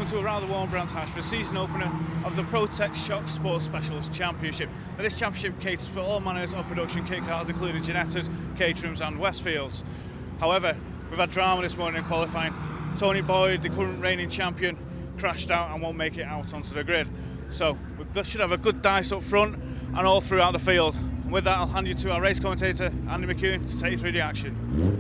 welcome to a rather warm Brands Hatch for the season opener of the Protech Shock Sports Specials Championship. Now, this championship caters for all manners of production kit cars, including Ginettas, Caterhams and Westfields. However, we've had drama this morning in qualifying. Tony Boyd, the current reigning champion, crashed out and won't make it out onto the grid. So we should have a good dice up front and all throughout the field. And with that, I'll hand you to our race commentator, Andy McCune, to take you through the action.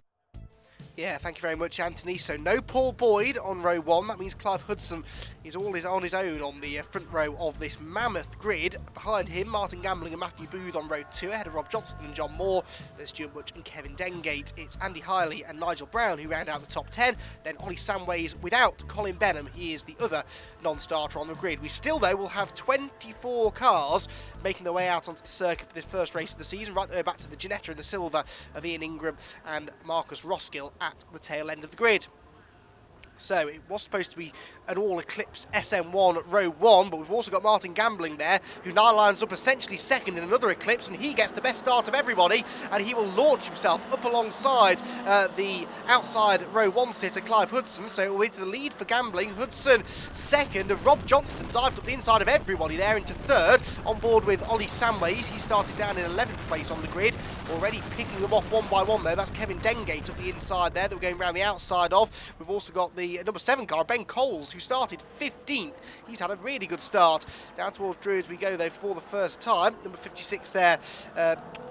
Yeah, thank you very much, Anthony. So no Paul Boyd on row one. That means Clive Hudson is on his own on the front row of this mammoth grid. Behind him, Martin Gambling and Matthew Booth on row two, ahead of Rob Johnston and John Moore. There's Stuart Much and Kevin Dengate. It's Andy Hiley and Nigel Brown who round out the top 10. Then Ollie Samways without Colin Benham. He is the other non-starter on the grid. We still, though, will have 24 cars making their way out onto the circuit for this first race of the season, right the way back to the Ginetta in the silver of Ian Ingram and Marcus Roskill at the tail end of the grid. So it was supposed to be an all-eclipse SM1 at row one, but we've also got Martin Gambling there, who now lines up essentially second in another eclipse, and he gets the best start of everybody, and he will launch himself up alongside the outside row one sitter, Clive Hudson. So it will be to the lead for Gambling. Hudson second, and Rob Johnston dived up the inside of everybody there into third, on board with Ollie Samways. He started down in 11th place on the grid, already picking them off one by one though. That's Kevin Dengate up the inside there that we're going around the outside of. We've also got the number 7 car, Ben Coles, who started 15th. He's had a really good start. Down towards Druids we go though for the first time. Number 56 there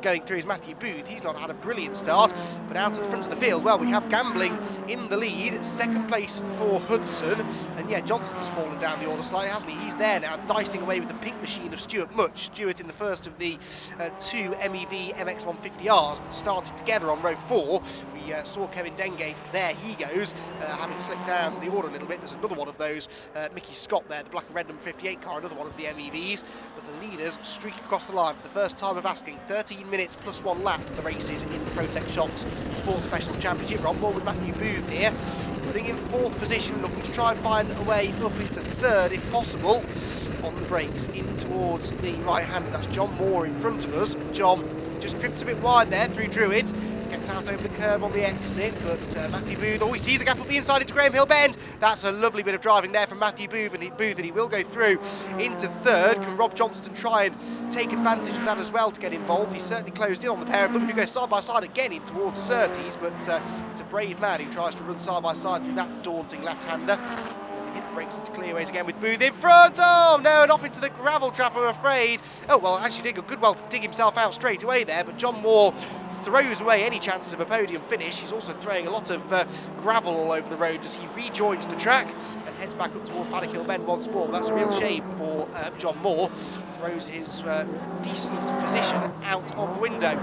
going through is Matthew Booth. He's not had a brilliant start, but out at the front of the field, well, we have Gambling in the lead. Second place for Hudson, and yeah, Johnston's fallen down the order slightly, hasn't he? He's there now, dicing away with the pink machine of Stuart Much. Stuart in the first of the two MEV MX150Rs that started together on row 4. We saw Kevin Dengate, there he goes, having slipped down the order a little bit. There's another one of those, Mickey Scott there, the black and red number 58 car, another one of the MEVs, but the leaders streak across the line for the first time of asking. 13 minutes plus 1 lap of the races in the Protech Shocks Sports Specials Championship. We're on board with Matthew Booth here, putting in 4th position, looking to try and find a way up into 3rd if possible. On the brakes in towards the right hander, that's John Moore in front of us, and John just drifts a bit wide there through Druids, gets out over the curb on the exit, but Matthew Booth, he sees a gap up the inside into Graham Hill Bend. That's a lovely bit of driving there from Matthew Booth, and he will go through into 3rd. Can Rob Johnston try and take advantage of that as well to get involved? He's certainly closed in on the pair of them, who go side by side again in towards Surtees, but it's a brave man who tries to run side by side through that daunting left-hander. Hit the brakes into clearways again with Booth in front. Oh no, and off into the gravel trap, I'm afraid. Oh well, actually did a good well to dig himself out straight away there, but John Moore throws away any chances of a podium finish. He's also throwing a lot of gravel all over the road as he rejoins the track and heads back up towards Paddock Hill Bend once more. That's a real shame for John Moore. Throws his decent position out of the window.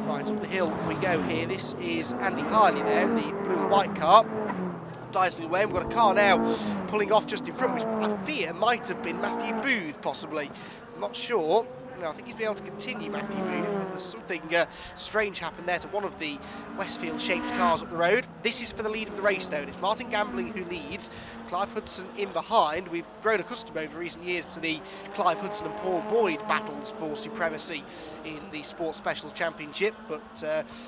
Right, up the hill we go here. This is Andy Hiley there in the blue and white car, dicing away. We've got a car now pulling off just in front, which I fear might have been Matthew Booth, possibly. I'm not sure. No, I think he's been able to continue, Matthew Booth, but there's something strange happened there to one of the Westfield-shaped cars up the road. This is for the lead of the race, though, and it's Martin Gambling who leads, Clive Hudson in behind. We've grown accustomed over recent years to the Clive Hudson and Paul Boyd battles for supremacy in the Sports Specials Championship, but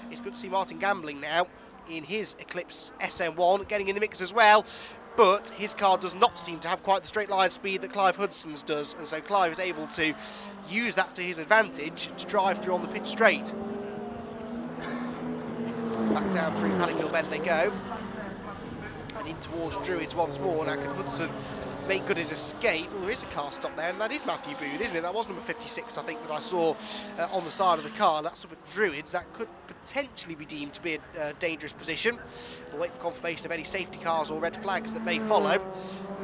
it's good to see Martin Gambling now in his Eclipse SM1 getting in the mix as well. But his car does not seem to have quite the straight line speed that Clive Hudson's does, and so Clive is able to use that to his advantage to drive through on the pit straight. Back down through Paddock Hill Bend they go, and in towards Druids once more. Now can Hudson make good his escape? Well, there is a car stop there, and that is Matthew Booth, isn't it? That was number 56, I think, that I saw on the side of the car. That's up at Druids. That could potentially be deemed to be a dangerous position. We'll wait for confirmation of any safety cars or red flags that may follow.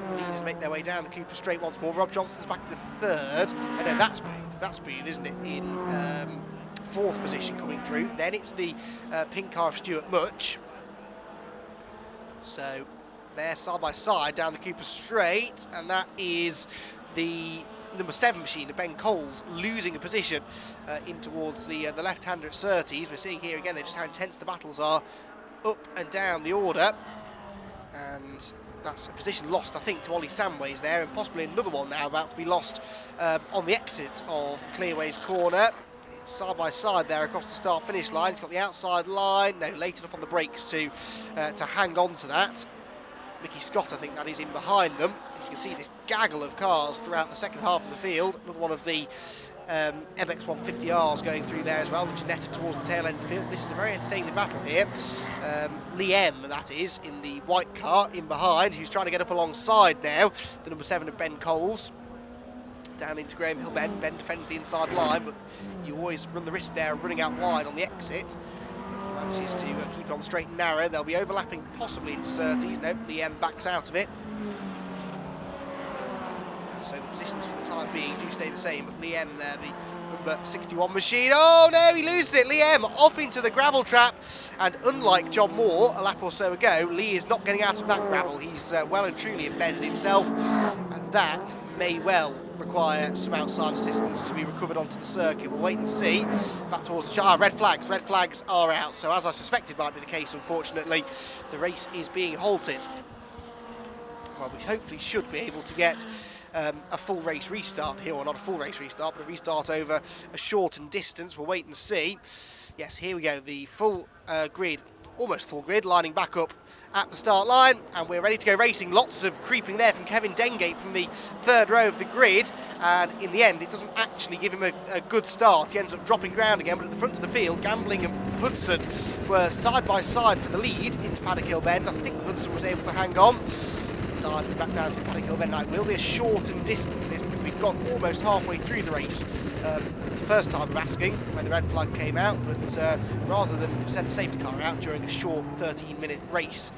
The leaders make their way down the Cooper Straight once more. Rob Johnston's back to 3rd. And no, that's Booth. That's Booth, isn't it? In 4th position coming through. Then it's the pink car of Stuart Much. So they're side by side down the Cooper Straight, and that is the number 7 machine of Ben Coles losing a position in towards the left-hander at Surtees. We're seeing here again just how intense the battles are up and down the order, and that's a position lost, I think, to Ollie Samways there, and possibly another one now about to be lost on the exit of Clearways Corner. It's side by side there across the start-finish line. He's got the outside line, no, late enough on the brakes to hang on to that. Mickey Scott, I think that is in behind them. You can see this gaggle of cars throughout the second half of the field. Another one of the MX-150Rs going through there as well, which is netted towards the tail end of the field. This is a very entertaining battle here. Liam, that is, in the white car in behind, who's trying to get up alongside now, the number 7 of Ben Coles. Down into Graham Hill Bend. Ben defends the inside line, but you always run the risk there of running out wide on the exit. Manages to keep it on the straight and narrow. They'll be overlapping possibly into Surtees. Nope, Liam backs out of it. And so the positions for the time being do stay the same, but Liam there, the number 61 machine. Oh no, he loses it. Liam off into the gravel trap, and unlike John Moore a lap or so ago, Lee is not getting out of that gravel. He's well and truly embedded himself, and that may well require some outside assistance to be recovered onto the circuit. We'll wait and see. Back towards the red flags. Red flags are out. So as I suspected might be the case, unfortunately, the race is being halted. Well, we hopefully should be able to get a full race restart here, or not a full race restart, but a restart over a shortened distance. We'll wait and see. Yes, here we go. The full grid, almost full grid, lining back up at the start line, and we're ready to go racing. Lots of creeping there from Kevin Dengate from the third row of the grid, and in the end it doesn't actually give him a good start. He ends up dropping ground again, but at the front of the field, Gambling and Hudson were side by side for the lead into Paddock Hill Bend. I think Hudson was able to hang on. Diving back down to Paddock Hill Bend. Now it will be a shortened distance this, because we've got almost halfway through the race. The first time of asking when the red flag came out, but rather than send a safety car out during a short 13-minute race,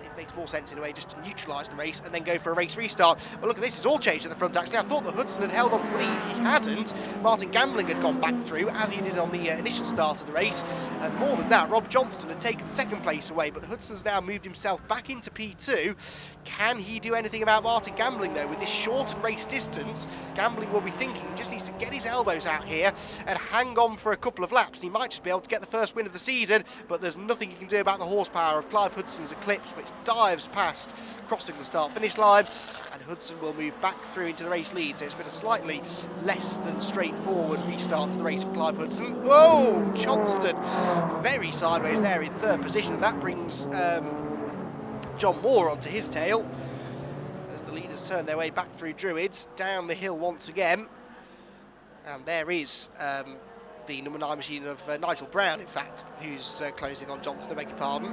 it makes more sense in a way just to neutralise the race and then go for a race restart. Well, look at this, it's all changed at the front actually. I thought that Hudson had held on to the lead. He hadn't. Martin Gambling had gone back through, as he did on the initial start of the race. And more than that, Rob Johnston had taken second place away, but Hudson's now moved himself back into P2. Can he do anything about Martin Gambling though? With this shortened race distance, Gambling will be thinking he just needs to get his elbows out here and hang on for a couple of laps. He might just be able to get the first win of the season, but there's nothing he can do about the horsepower of Clive Hudson's Eclipse, which dives past, crossing the start-finish line, and Hudson will move back through into the race lead. So it's been a slightly less than straightforward restart to the race for Clive Hudson. Whoa, Johnston very sideways there in third position, and that brings John Moore onto his tail as the leaders turn their way back through Druids, down the hill once again. And there is the number 9 machine of Nigel Brown, in fact, who's closing on Johnson, I beg your pardon.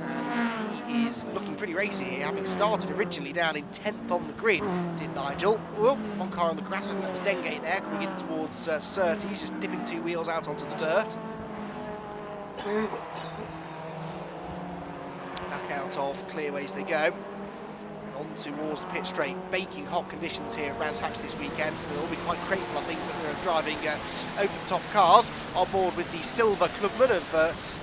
And he is looking pretty racy here, having started originally down in 10th on the grid, did Nigel. Oh, one car on the grass, I think that was Dengate there, coming in towards Surtees, just dipping 2 wheels out onto the dirt. Back out of clearways they go. On towards the pit straight. Baking hot conditions here at Brands Hatch this weekend, so they'll all be quite grateful, I think, that they're driving open-top cars. On board with the silver clubman of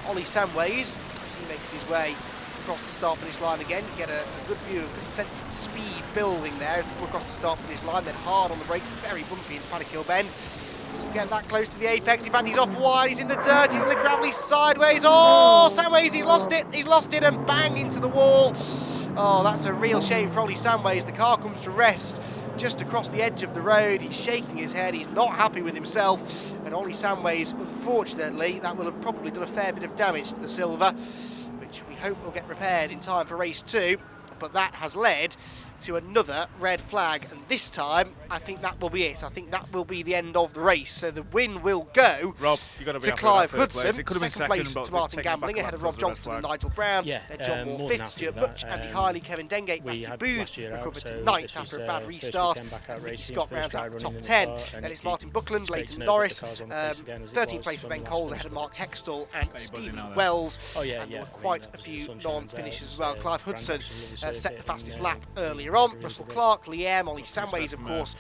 Ollie Samways, as he makes his way across the start-finish line again. You get a good view, a good sense of speed building there as they go across the start-finish line, then hard on the brakes, very bumpy in Paddock Hill Bend. Doesn't get that close to the apex. In fact, he's off wide, he's in the dirt, he's in the gravel, he's sideways. Oh, Samways, he's lost it, and bang into the wall. Oh, that's a real shame for Ollie Samways. The car comes to rest just across the edge of the road. He's shaking his head, he's not happy with himself. And Ollie Samways, unfortunately, that will have probably done a fair bit of damage to the silver, which we hope will get repaired in time for race 2. But that has led to another red flag, and this time I think that will be it. I think that will be the end of the race. So the win will go Rob, to Clive Hudson. Second place to Martin Gambling, ahead of Rob Johnston and Nigel Brown. Then John Moore fifth, Stuart Butch, Andy Harley, Kevin Dengate, Matthew Booth recovered to 9th after a bad restart. And Ricky Scott rounds out the top 10. Then it's Martin Buckland, Leighton Norris, 13th place for Ben Coles ahead of Mark Hextall and Stephen Wells. And there were quite a few non-finishes as well. Clive Hudson set the fastest lap earlier on. Russell Clark, Liam, Ollie Samways, of course,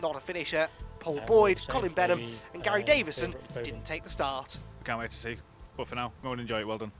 not a finisher. Paul Boyd, Colin Benham and Gary Davison didn't take the start. Can't wait to see. But for now, go and enjoy it. Well done.